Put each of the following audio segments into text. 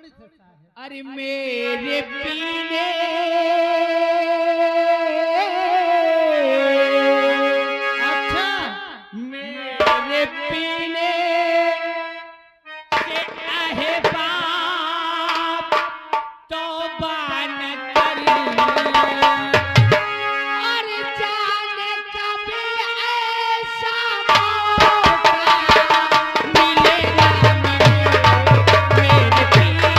अरे मेरे पीने अच्छा मेरे पीने के आहे बाप तो बान करी अरे जाने कभी ऐसा मौका मिलेगा मेरे पीने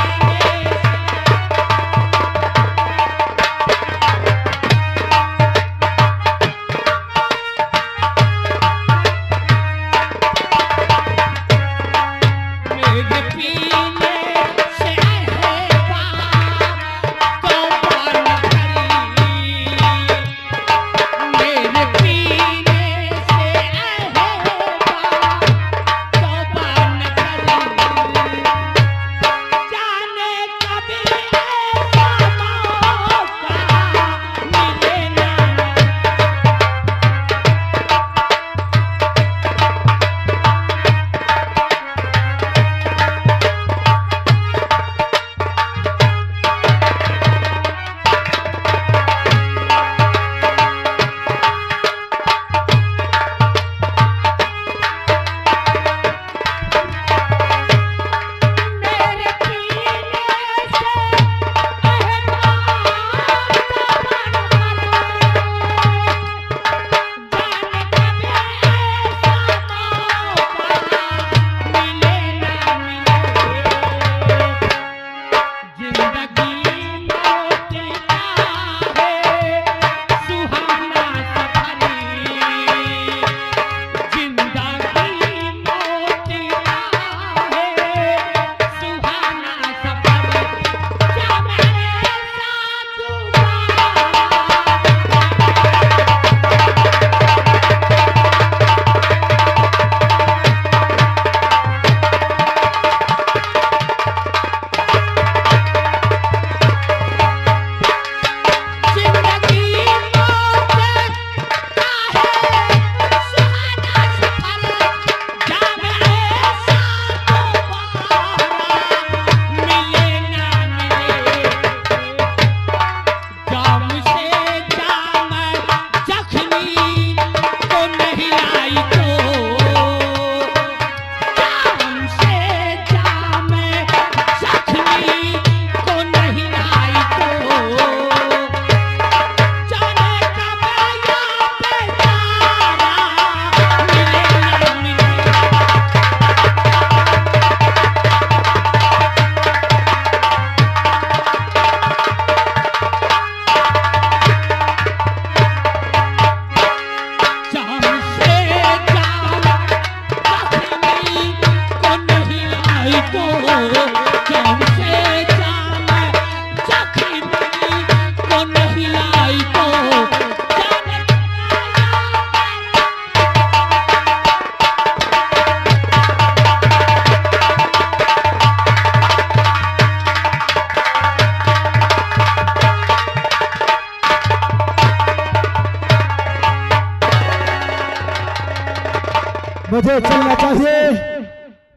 मुझे चलना चाहिए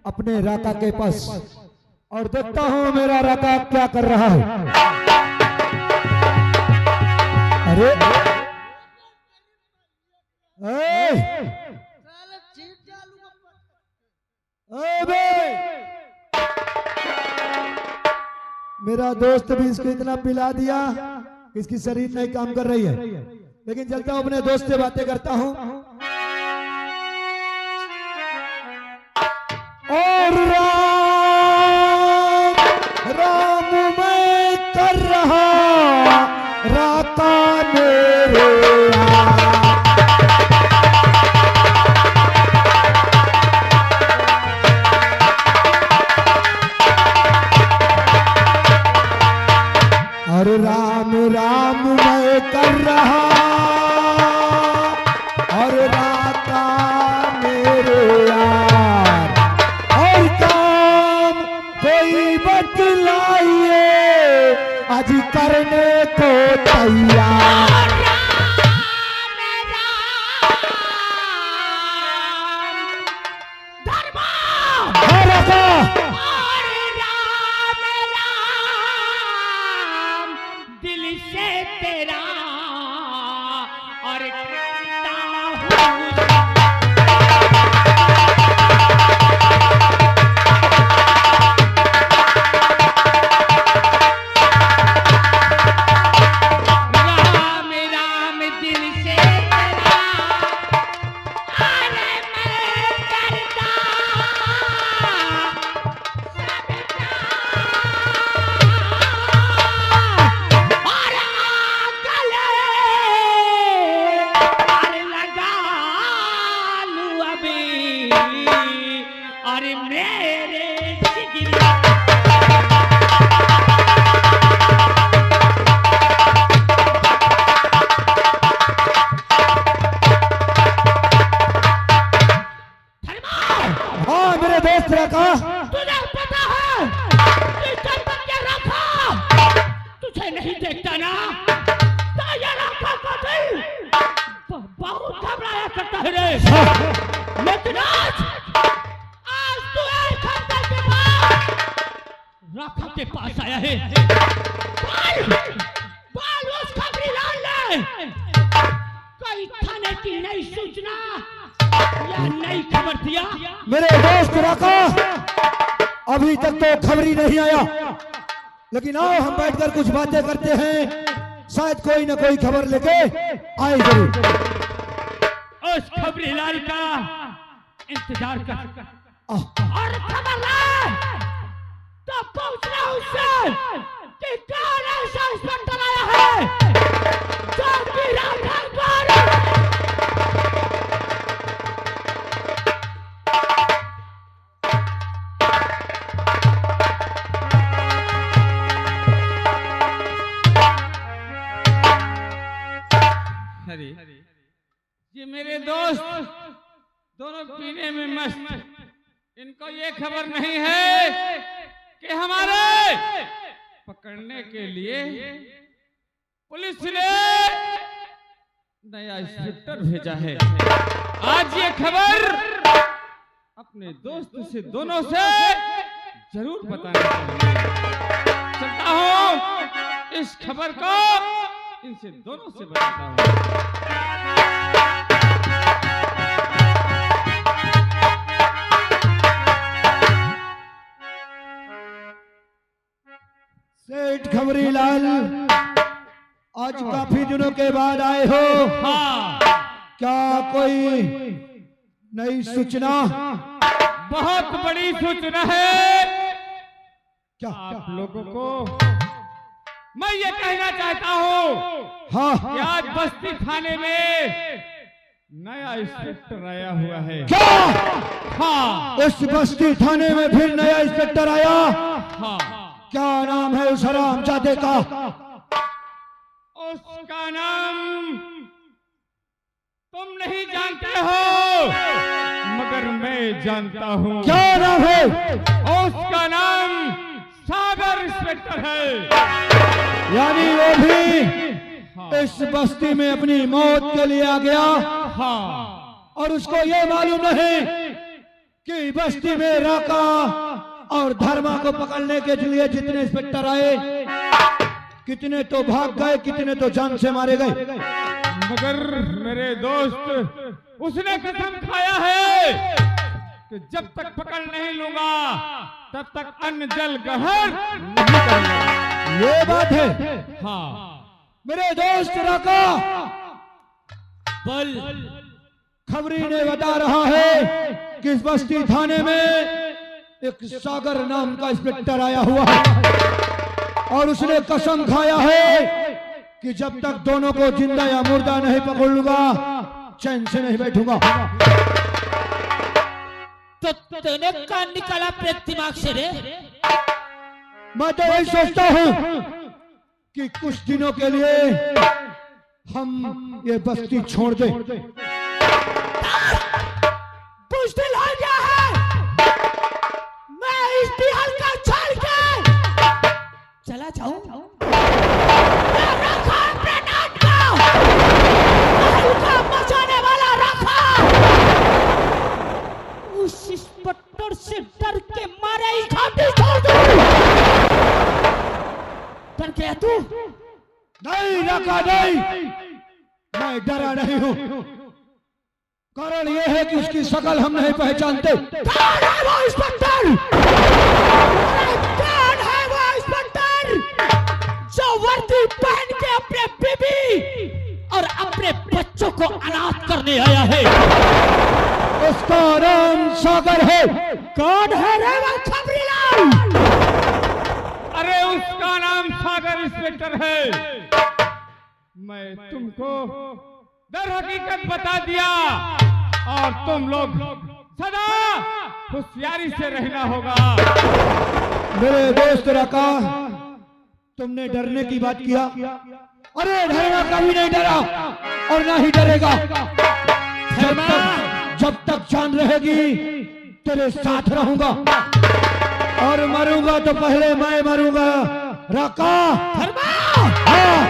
अपने राका के पास और देखता हूँ मेरा राका क्या कर रहा है। अरे मेरा दोस्त भी इसको इतना पिला दिया कि इसकी शरीर नहीं काम कर रही है, लेकिन चलता हूँ अपने दोस्त से बातें करता हूँ। और राम राम मैं कर रहा राका मेरे और राम राम मैं कर रहा और राका मेरे यार और काम कोई बतलाइए आज करने को तैयार। तेरा और करता हूँ राम राम दिल से तेरा अरे मैं करता सबका और गले और लगा लूं अभी और मेरे जिगरी हाँ मेरे दोस्त रखा। तुझे पता है कि जब तक ये रखा तुझे नहीं देखता ना तो ये रखा का दिल बहुत घबराया करता है रे। लेकिन आज तू एक हफ्ते के बाद रखा के पास आया है। बोल उस खबरीलाल ने कोई थाने की नई सूचना या नई खबर दिया? मेरे दोस्त रखा, अभी तक तो खबर ही नहीं आया, लेकिन आओ हम बैठकर कुछ बातें करते हैं, शायद कोई ना कोई खबर लेके आए जरूर। उस खबरीलाल का इंतजार कर और खबर ला तो पूछना उससे कि कौन ऐसा इंस्पेक्टर आया है जो कि रामधान पर ये मेरे दोस्त दोनों पीने में मस्त, इनको ये खबर नहीं है कि हमारे पकड़ने के लिए पुलिस ने नया इंस्पेक्टर भेजा है। आज ये खबर अपने दोस्त से दोनों से जरूर बताना चाहिए। चलता हूँ इस खबर को इनसे दोनों से बताता हूँ। सेठ खबरीलाल, आज काफी दिनों के बाद आए हो। हाँ, क्या कोई नई सूचना? बहुत बड़ी सूचना है क्या? आप लोगों को। मैं ये कहना चाहता हूँ हाँ कि आज बस्ती थाने में नया इंस्पेक्टर आया हुआ है। क्या? हाँ इस बस्ती थाने में फिर नया इंस्पेक्टर आया? हाँ, क्या नाम है उस हरामजादे का? उसका नाम तुम नहीं जानते हो मगर मैं जानता हूँ। क्या नाम है? उसका नाम सागर इंस्पेक्टर है। यानी वो भी इस बस्ती में अपनी मौत के लिए आ गया। हाँ, और उसको ये मालूम नहीं कि बस्ती में राका और धर्मा को पकड़ने के लिए जितने इंस्पेक्टर आए, कितने तो भाग गए, कितने तो जान से मारे गए। मगर मेरे दोस्त उसने कसम खाया है कि जब तक पकड़ नहीं लूंगा तब तक अन्न जल ग्रहण नहीं करूंगा। ये बात है। हाँ मेरे दोस्त राका, बल खबरी ने बता रहा है कि इस बस्ती थाने में एक सागर नाम का इंस्पेक्टर आया हुआ है और उसने कसम खाया है कि जब तक दोनों को जिंदा या मुर्दा नहीं पकड़ लूंगा चैन से नहीं बैठूंगा। तो तूने कान निकाला अपने दिमाग से रे? मैं तो यही सोचता हूँ कि कुछ दिनों के लिए हम ये बस्ती छोड़ दें। बुज़दिल हो गया है। मैं इस बिहार का छोड़ के चला जाऊं? मचाने वाला रखा उस इंस्पेक्टर से डर के मारे ही घाटी छोड़ दूं। डर गया तू? नहीं रखा नहीं, मैं डरा नहीं हूं। कारण यह है कि उसकी शकल हम नहीं पहचानते। कौन है वो इंस्पेक्टर? कौन है वो इंस्पेक्टर जो वर्दी पहन के अपने बीबी और अपने बच्चों को अनाथ करने आया है? उसका नाम सागर है। कौन है रे वो खबरीलाल? अरे उसका नाम सागर इंस्पेक्टर है। मैं तुमको दर हकीकत बता दिया और तुम लोग सदा होशियारी से रहना होगा। मेरे दोस्त रका, तुमने डरने की बात किया। अरे डरना कभी नहीं डरा और ना ही डरेगा। जब तक जान रहेगी तेरे साथ रहूंगा और मरूंगा तो पहले मैं मरूंगा। रका, हाँ।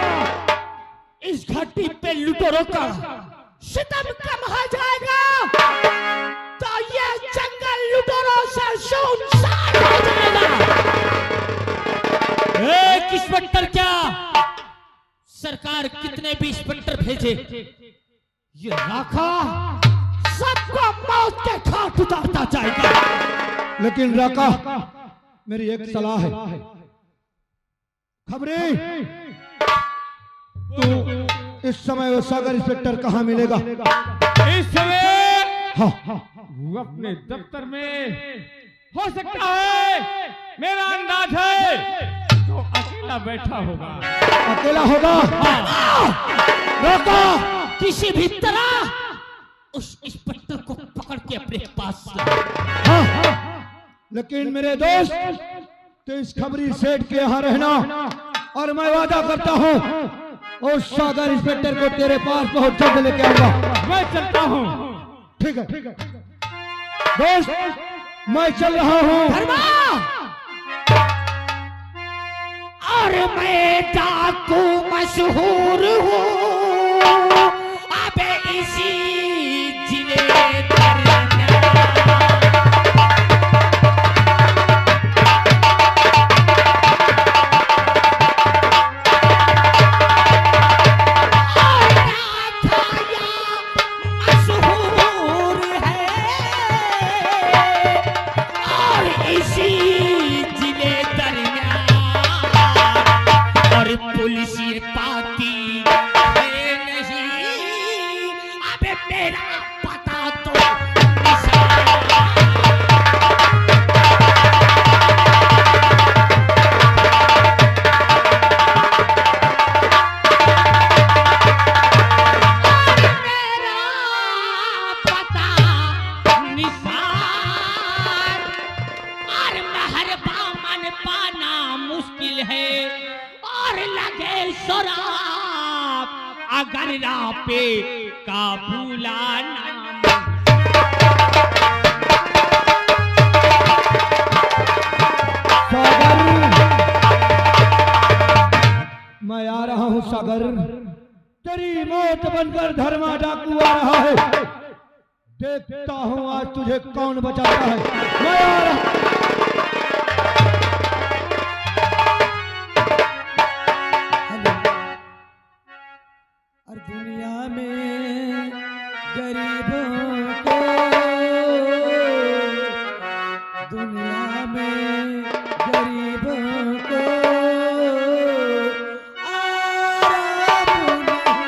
इस घाटी पे लुटेरों का सितम कम हो जाएगा तो ये जंगल लुटेरों से सुनसान हो जाएगा। एक इंस्पेक्टर क्या, सरकार कितने भी इंस्पेक्टर भेजे, ये राखा सबको मौत के घाट उतारता जाएगा। लेकिन रका, मेरी एक सलाह है। खबरी, तो इस समय वो सागर इंस्पेक्टर कहाँ मिलेगा? इस समय हाँ, वो अपने दफ्तर में हो सकता है। मेरा अंदाज है तो अकेला बैठा होगा। अकेला होगा? रोको, किसी भी तरह उस इंस्पेक्टर को पकड़ के अपने पास ला। हाँ, लेकिन मेरे दोस्त, तो इस खबरी सेठ के यहाँ रहना और मैं वादा करता हूँ उस सागर इंस्पेक्टर को तेरे पास बहुत जल्द लेके आऊंगा। मैं चलता हूँ। ठीक है दोस्त, मैं चल रहा हूँ। और मैं डाकू मशहूर हूँ अब इसी जिले पुलिस पाती है नहीं, अबे मेरा पता तो मेरा पता निशान और मेहरबा मन पाना मुश्किल है और लगे शराब अगर राह पे काबूला नाम। सागर, मैं आ रहा हूँ सागर। तेरी मौत बनकर धर्मा डाकू आ रहा है। देखता हूँ आज तुझे कौन बचाता है। मैं आ रहा। और दुनिया में गरीबों को, दुनिया में गरीबों को आराम नहीं।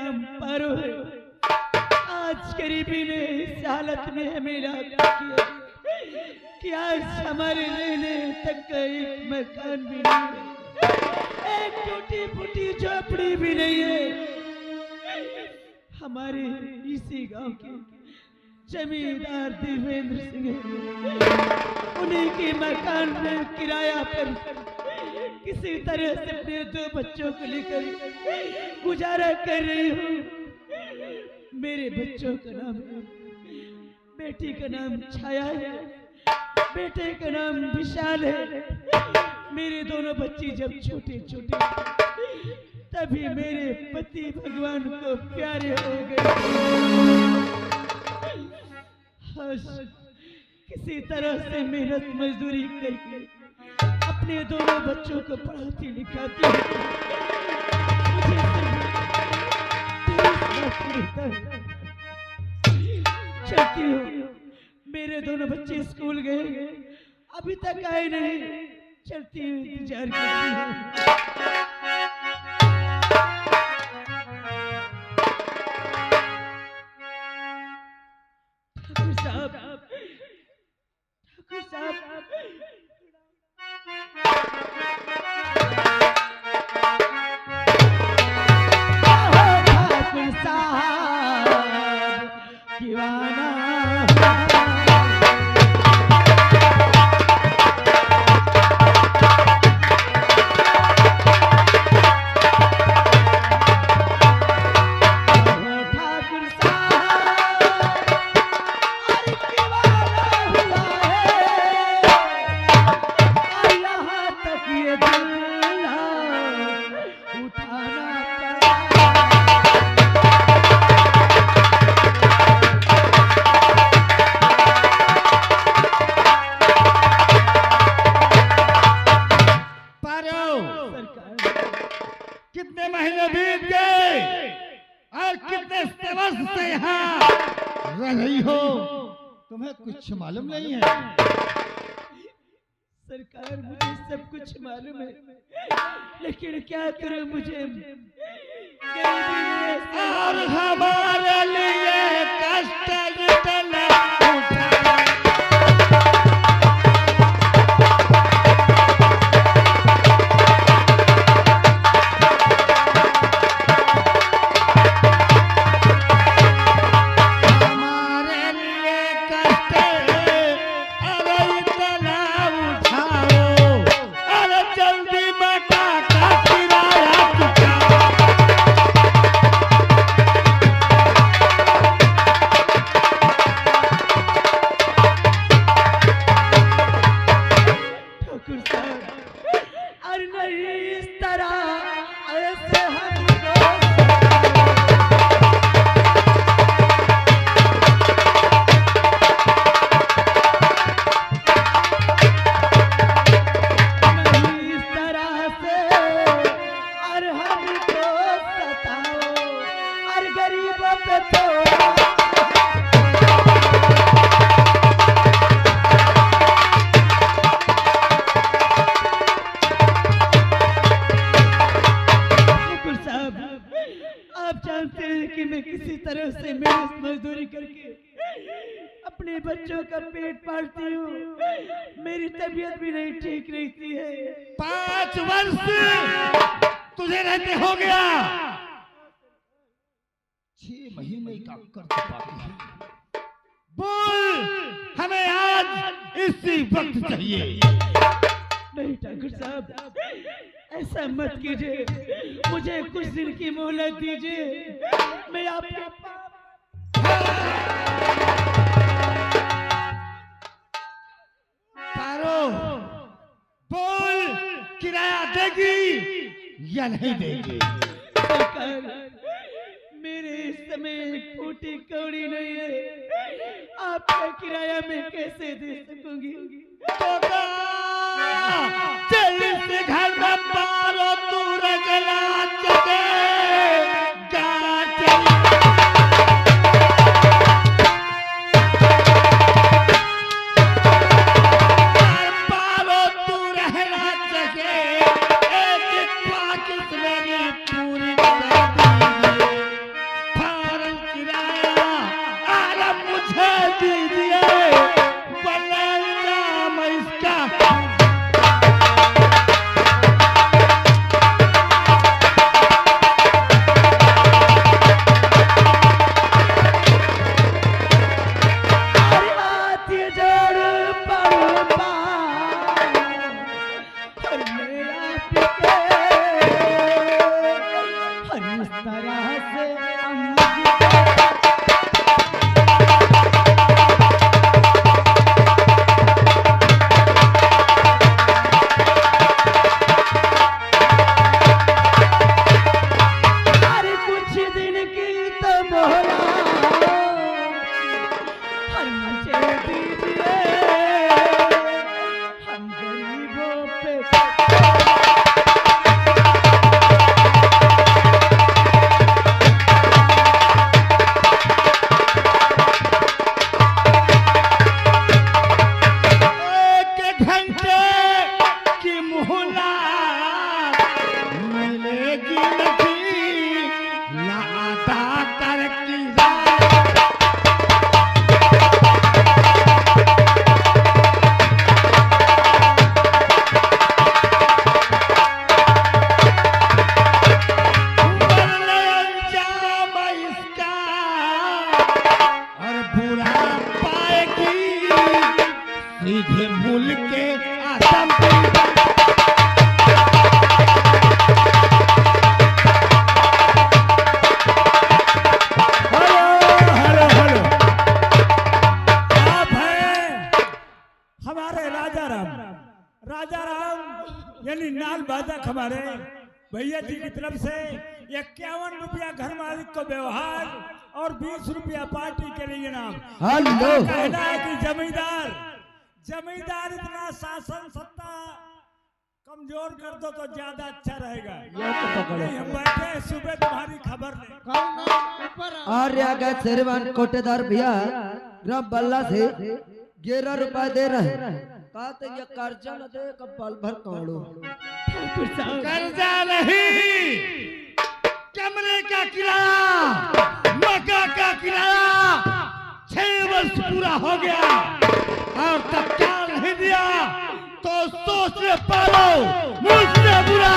नाम पारो है। आज गरीबी ने इस हालत में हमें लाता किया कि आज हमारे रहने तक का एक मकान भी नहीं है, एक टूटी फूटी झोपड़ी भी नहीं है। हमारे इसी गांव के जमींदार देवेंद्र सिंह उन्हीं के मकान में किराया पर किसी तरह से अपने 2 बच्चों को लेकर गुजारा कर रही हूँ। मेरे बच्चों का नाम, बेटी का नाम छाया है, बेटे का नाम विशाल है। मेरे दोनों बच्चे जब छोटे छोटे तभी मेरे पति भगवान को प्यारे हो गए। किसी तरह से मेहनत मजदूरी करके अपने दोनों बच्चों को पढ़ाती लिखाती चलती हूँ। मेरे दोनों बच्चे स्कूल गए, अभी तक आए नहीं। चलती हूँ, इंतजार करती हूँ। ठाकुर साहब, ठाकुर साहब, ठाकुर साहब दीवाना कितने महीने बीत गए और कितने वर्ष से यहाँ रह रही हो, तुम्हें कुछ मालूम नहीं है? सरकार, मुझे सब कुछ मालूम है, लेकिन क्या करूं, मुझे और हमारे लिए कष्ट इतना उठा। मजदूरी करके अपने बच्चों का पेट पालती हूँ। मेरी तबीयत भी नहीं ठीक रहती है। 5 वर्ष तुझे रहते हो गया, 6 महीने का कर चुका है। बोल, हमें आज इसी वक्त चाहिए। नहीं ठाकुर साहब, ऐसा मत कीजिए, मुझे कुछ दिन की मोहलत दीजिए। मैं आपके पारो, बोल, किराया देगी या नहीं देगी? सरकार, मेरे इस समय एक फूटी कौड़ी नहीं है, आपका किराया मैं कैसे दे सकूंगी? से घर में पारो तू रगला चले इसका। सीधे मूल के आसम राजा राम यानी नाल बादक हमारे भैया जी की तरफ से 51 रुपया घर मालिक को व्यवहार और 20 रुपया पार्टी के लिए नाम। कहना है कि जमींदार इतना शासन सत्ता कमजोर कर दो तो ज्यादा अच्छा रहेगा। हम बैठे सुबह तुम्हारी खबर ले। आर्या शेरवान कोटेदार भैया ग्राम बल्ला से 11 रुपए दे रहे हैं। ये कर्जा न दे कब पल भर तोड़ो। कर्जा नहीं, कमरे का किराया, मकान का किराया 6 वर्ष पूरा हो गया और तत्काल नहीं दिया तो सोच ले पालो मुझसे बुरा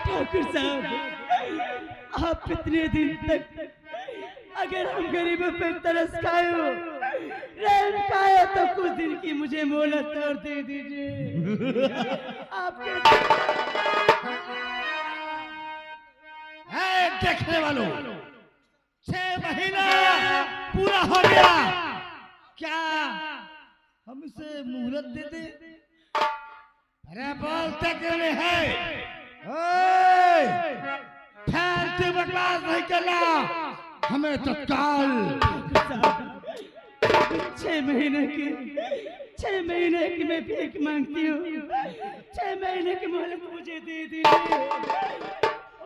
ठाकुर साहब, आप इतने दिन तक अगर हम गरीबों पे तरस खाए हो, रहम खाए तो कुछ दिन की मुझे मोहलत और दे दीजिए। आपके देखने वालों 6 महीना पूरा हो गया, क्या हमसे मुहलत दे दे? अरे बोलते क्यों नहीं है? फैलती बकवास नहीं करना, हमें तत्काल 6 महीने की मैं भीख मांगती हूँ। 6 महीने की मोहलत मुझे दे दीजिए,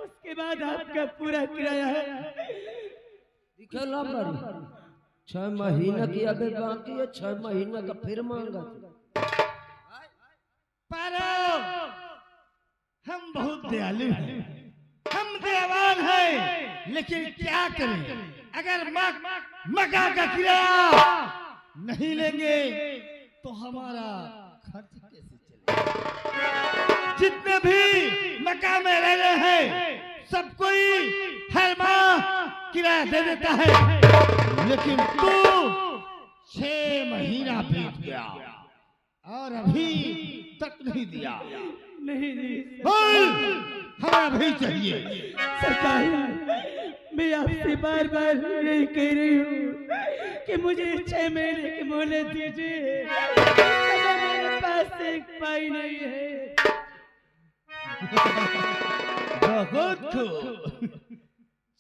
उसके बाद आपका पूरा किराया है। 6 महीने की अभी बाकी है, 6 महीने का फिर मांगा। पारो हम बहुत दयालु हैं, हम दयावान हैं, लेकिन क्या करें अगर मका का किराया नहीं लेंगे तो हमारा खर्च कैसे चलेगा? जितने भी मका में रह रहे हैं सब कोई हर माह किराया दे देता है, लेकिन तू 6 महीना बीत गया और अभी तक नहीं दिया। नहीं हमें अभी चाहिए। सरकार, मैं आपसे बार बार यही कह रही हूँ कि मुझे 6 महीने की मोहलत दीजिए, मेरे पास एक पाई नहीं है। बहुत खूब,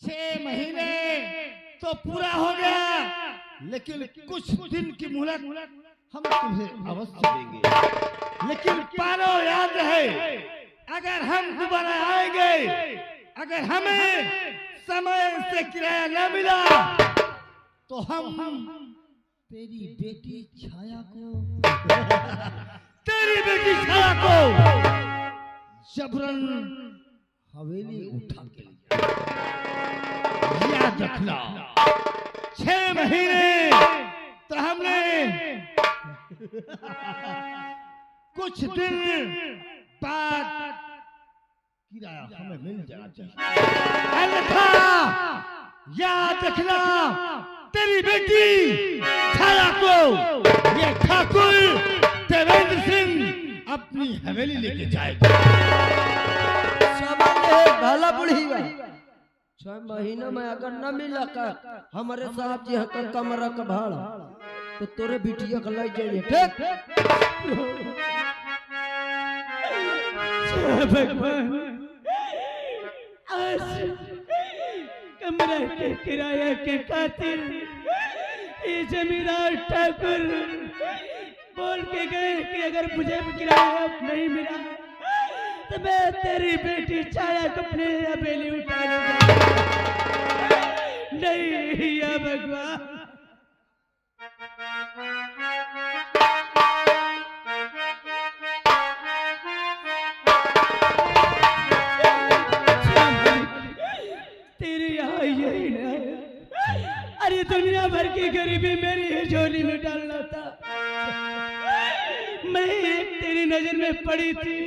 6 महीने तो पूरा हो गया, लेकिन कुछ दिन की मोहलत हम तुम्हें अवश्य देंगे। लेकिन पारो याद रहे, अगर हम दोबारा आएंगे, अगर हमें समय से किराया न मिला तो हम तेरी बेटी छाया को जबरन हवेली उठा के याद रखना 6 महीने तो हमने कुछ दिन बाद किराया हमें मिल जाना चाहिए, अन्यथा याद रखना तेरी बेटी छाया को ये ठाकुर देवेंद्र सिंह अपनी हवेली लेके जाएगा। भाला बुढ़ी 6 महीने में अगर न मिला का हमारे साहब जी का कमरा का भाड़ा तो तोरे बिटिया का लाई जाइए। ठीक भगवान आज कमरा के किराया के खातिर ये जमींदार ठाकुर बोल के गए कि अगर मुझे किराया नहीं मिला तो मैं तेरी बेटी छाया को अपने हवेली उठा लूंगा। नहीं या भगवान तेरे यहाँ यही ना, अरे दुनिया भर की गरीबी मेरी झोली में डालना था। मैं एक तेरी नजर में पड़ी थी,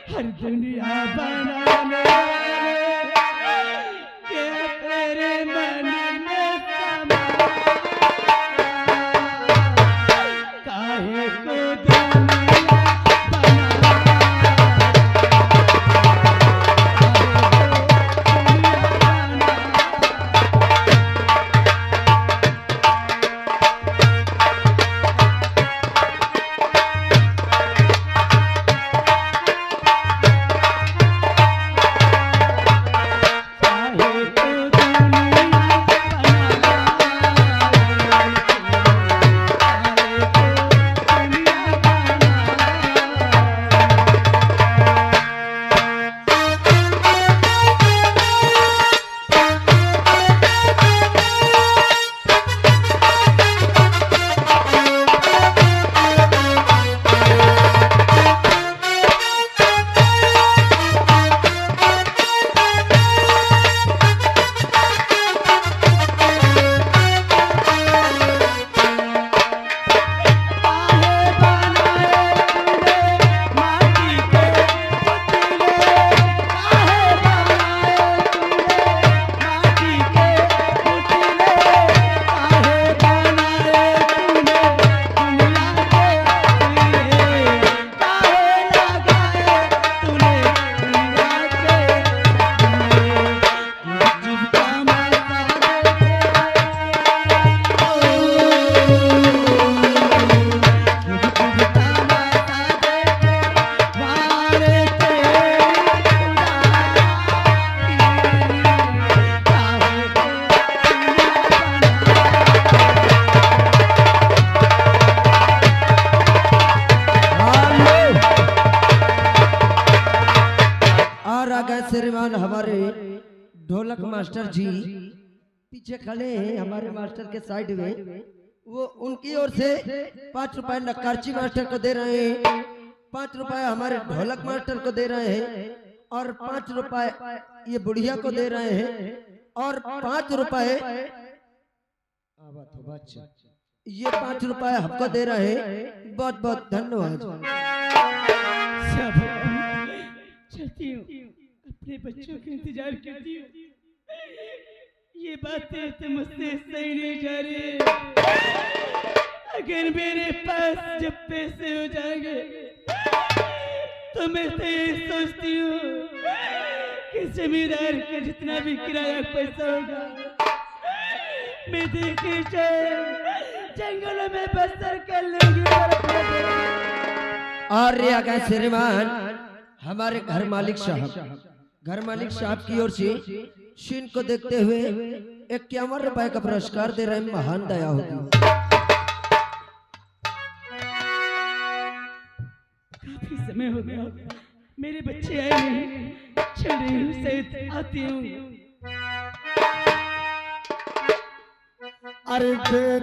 हर दुनिया बनाने के तेरे मन में समा काहे को दुनिया श्रीमान हमारे ढोलक मास्टर जी पीछे खड़े हैं हमारे मास्टर के साइड में, वो उनकी ओर से 5 रुपए नक्काची मास्टर को दे रहे हैं, 5 रुपए हमारे ढोलक मास्टर को दे रहे हैं और 5 रुपए ये बुढ़िया को दे रहे हैं और 5 रुपए ये 5 रुपए हमको दे रहे हैं। बहुत बहुत धन्यवाद। चलती हूँ, अपने बच्चों का इंतजार करती हूँ। ये बातें तो मुझसे सही नहीं जा रही। अगर मेरे पास जब पैसे हो जाएंगे तो मैं तो ये सोचती हूँ कि जमींदार का जितना भी किराया पैसा होगा मैं देखे जंगलों में बसर कर लूंगी। और अगर श्रीमान हमारे घर मालिक साहब की ओर से शीन को देखते हुए 51 रुपए का पुरस्कार दे रहे हैं। महान दया होगी। काफी समय हो गया, मेरे बच्चे आए नहीं, चल रही हूँ सहित आती हूँ। अरे